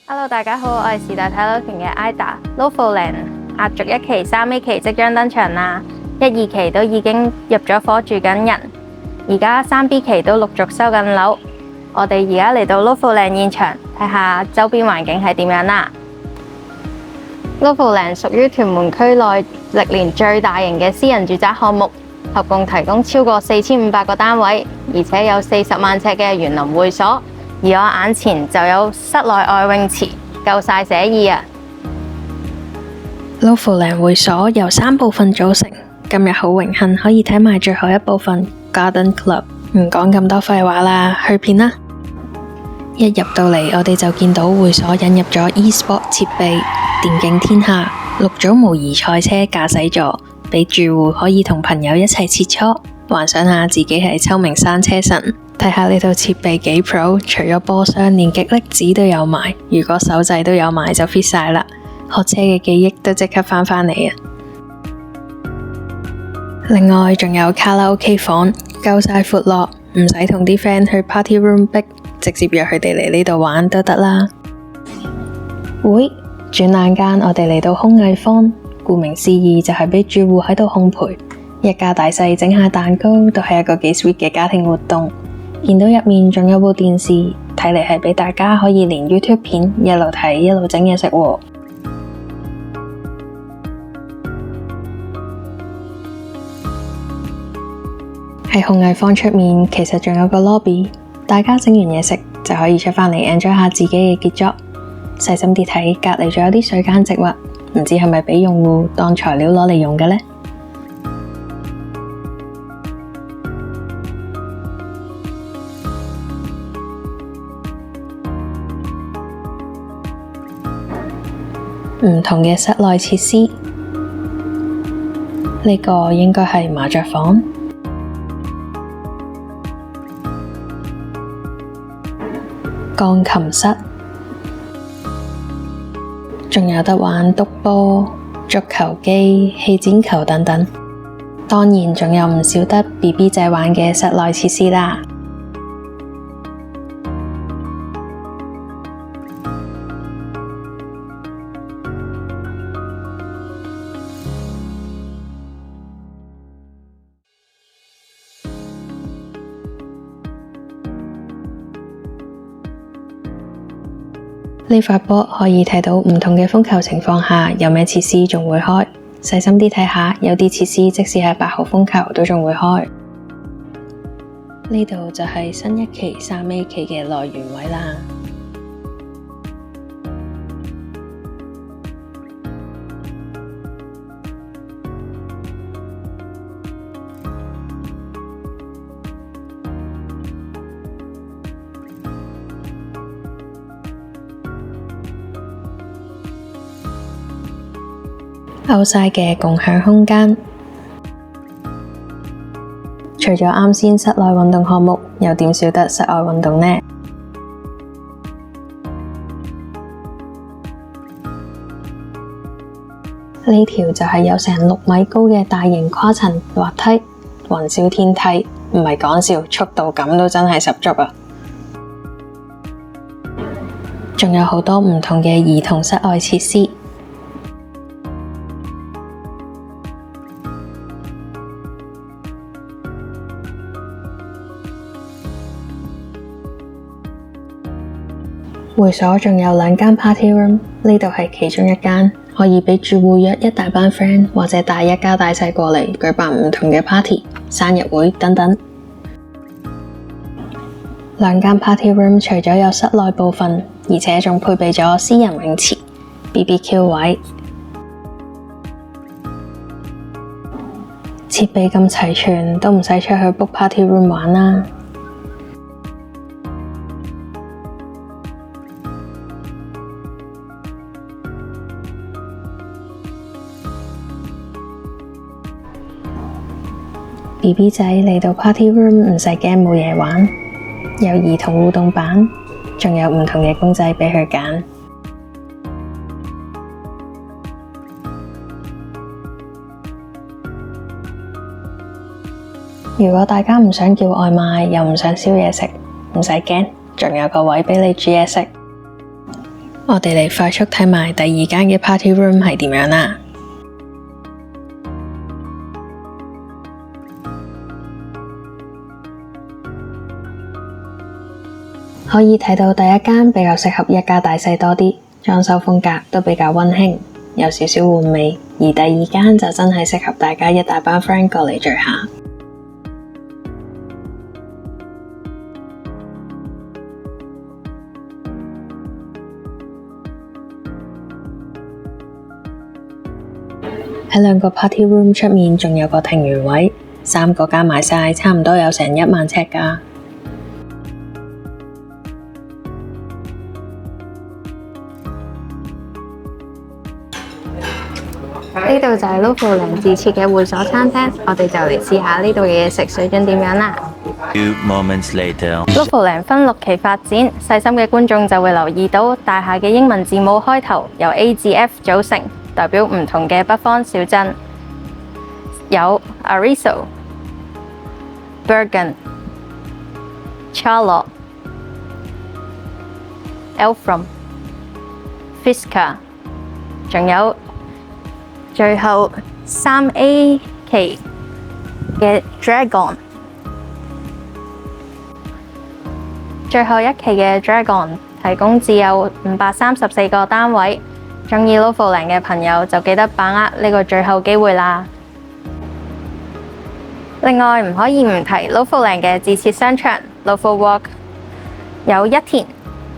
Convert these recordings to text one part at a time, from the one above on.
Hello，大家好，我係時代太斗團嘅 Ida。Lofoland 壓軸1期、3A 期即將登場啦，1、2期都已經入咗伙住緊人，而家3B 期都陸續收緊樓。我哋而家嚟到 Lofoland 現場，睇下周邊環境係點樣啦。Lofoland 屬於屯門區內歷年最大型嘅私人住宅項目，合共提供超過4500個單位，而且有40萬尺嘅園林會所。而我眼前就有室內外泳池，夠晒寫意啊！Lofoland 會所由3部分組成，今日好榮幸可以睇埋最後一部分 Garden Club。唔講咁多廢話啦，去片啦！一入到嚟，我哋就見到會所引入咗 e-sport 設備、電競天下、6組模擬賽車駕駛座，俾住戶可以同朋友一齊切磋，幻想下自己係秋名山車神。睇下呢套設備幾 pro， 除咗波箱，連極力子都有埋。如果手掣都有埋就 fit 晒啦，學車嘅記憶都即刻返返嚟啊！另外仲有卡拉 OK 房，夠晒闊落，唔使同啲 friend 去 party room 逼，直接約佢哋嚟呢度玩都得啦。喂，轉眼間我哋嚟到空藝坊，顧名思義就係俾住戶喺度烘焙，一家大細整下蛋糕都係一個幾 sweet 嘅家庭活動。見到入面仲有部電視，睇嚟係俾大家可以連 YouTube 片一路睇一路整嘢食喎。喺空藝坊出面其實仲有個 lobby， 大家整完嘢食就可以出返嚟 enjoy 下自己嘅傑作。細心啲睇，隔籬仲有啲水間植物，唔知係咪俾用戶當材料攞嚟用嘅呢？唔同嘅室內設施，呢個應該係麻雀房、鋼琴室，仲有得玩篤波、足球機、氣剪球等等。當然仲有唔少得 BB 仔玩嘅室內設施啦。呢塊波可以睇到唔同嘅風球情況下有咩設施仲會開，細心啲睇下，有啲設施即使係8號風球都仲會開。呢度就係新1期、3A 期嘅來源位啦。outside 嘅共享空間，除咗啱先室內運動項目，又點少得室外運動呢？呢條就係有成6米高嘅大型跨層滑梯，雲霄天梯，唔係講笑，速度感都真係十足啊！仲有好多唔同嘅兒童室外設施。會所仲有2間 party room， 呢度係其中一間，可以俾住戶約一大班 friend 或者帶一家大細過嚟舉辦唔同嘅 party、生日會等等。2間 party room 除咗有室內部分，而且仲配備咗私人泳池、BBQ 位。設備咁齊全，都唔使出去 book party room 玩啦。BB 仔嚟到 party room 唔使驚冇嘢玩，有兒童互動板，仲有唔同嘅公仔俾佢揀。如果大家唔想叫外賣，又唔想燒嘢食，唔使驚，仲有個位俾你煮嘢食。我哋嚟快速睇埋第二間嘅 party room 係點樣啦。可以睇到第一間比較適合一家大細多啲，裝修風格都比較溫馨，有少少玩味。而第二間就真係適合大家一大班 friend 過嚟聚下。喺兩個 party room 出面仲有個庭園位，3個加埋晒差唔多有成1萬尺㗎。呢度就係 Lofoland 自設嘅會所餐廳，我哋就嚟試下呢度嘅嘢食水準點樣啦。Few moments later. Lofoland 分6期發展，細心嘅觀眾就會留意到大廈嘅英文字母開頭由 A 至 F 組成，代表唔同嘅北方小鎮，有 Ariso、Bergen、Charlotte、Eltham、Fisker， 仲有最後3A 期嘅 Dragon， 最後1期嘅 Dragon 提供只有534個單位，鍾意 Lofoland 嘅朋友就記得把握呢個最後機會啦。另外唔可以唔提 Lofoland 嘅自設商場 Lofo Walk， 有一田、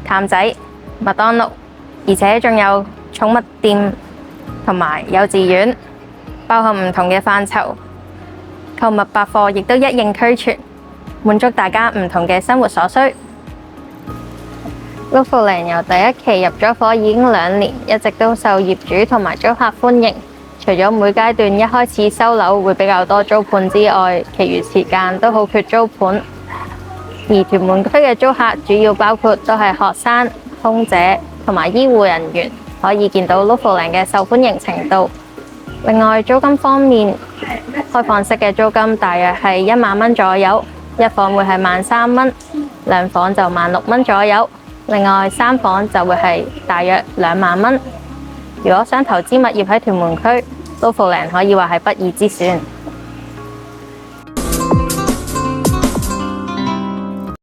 譚仔、麥當勞，而且仲有寵物店同埋幼稚園，包含唔同嘅範疇，購物百貨亦都一應俱全，滿足大家唔同嘅生活所需。Lofoland 由第一期入咗伙已經2年，一直都受業主同埋租客歡迎。除咗每階段一開始收樓會比較多租盤之外，其餘時間都好缺租盤。而屯門區嘅租客主要包括都係學生、空姐同埋醫護人員，可以見到 Lofoland 嘅受歡迎程度。另外租金方面，開放式嘅租金大約係1萬蚊左右，一房會係13,000蚊，2房就16,000蚊左右。另外3房就會係大約2萬蚊。如果想投資物業喺屯門區，Lofoland可以話係不二之選。